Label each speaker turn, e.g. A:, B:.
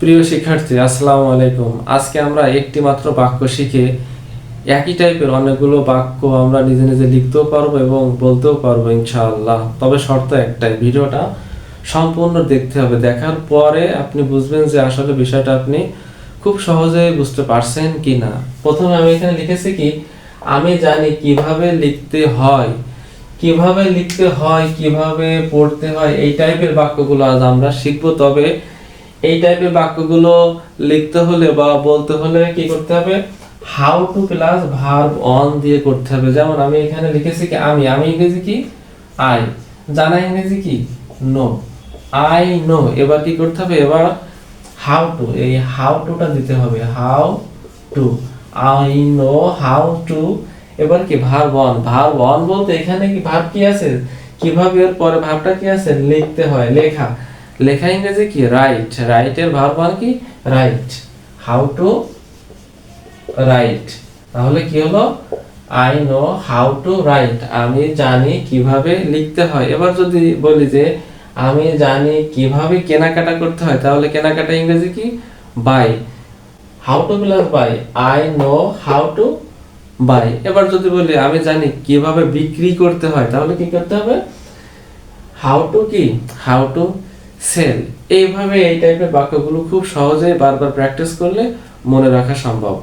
A: প্রিয় শিক্ষার্থী, আসসালামু আলাইকুম। আজকে আমরা একটি মাত্র বাক্য শিখে একই টাইপের অনেকগুলো বাক্য আমরা নিজে নিজে লিখতেও পারবো এবং বলতেও পারবো ইনশাআল্লাহ। তবে শর্ত একটাই, ভিডিওটা সম্পূর্ণ দেখতে হবে। দেখার পরে আপনি বুঝবেন যে আসলে বিষয়টা আপনি খুব সহজেই বুঝতে পারছেন কি না। প্রথমে আমি এখানে লিখেছি কি, আমি জানি কিভাবে লিখতে হয়, কিভাবে পড়তে হয়, এই টাইপের বাক্যগুলো আজ আমরা শিখবো। তবে এই টাইপের বাক্যগুলো লিখতে হলে বা বলতে হলে কি করতে হবে, how to plus verb on দিয়ে করতে হবে। যেমন আমি এখানে লিখেছি কি আমি ইংরেজি কি আই, জানা ইংরেজি কি নো, আই নো। এবার কি করতে হবে, এবার হাউ টু, এই হাউ টুটা দিতে হবে, how to, I know how two. এবার কি ভার্ব অন বলতে এখানে কি ভার্ব কি আছে, কিভাবে এর পরে ভার্বটা কি আছে, লিখতে হয়, লেখা ইংরেজি কি রাইট, রাইটের ভার্ব অন কি রাইট, হাউ টু রাইট। তাহলে কি হলো, I know how two right, আমি জানি কিভাবে লিখতে হয়। এবার যদি বলি যে আমি জানি কিভাবে কেনাকাটা করতে হয়, তাহলে কেনাকাটা ইংরেজি কি buy, how to plus buy, I know how to buy. এবার যদি বলি আমি জানি কিভাবে বিক্রি করতে হয়, তাহলে কি করতে হবে, হাউ টু সেল। এইভাবে এই টাইপের বাক্যগুলো খুব সহজেই বারবার প্র্যাকটিস করলে মনে রাখা সম্ভব।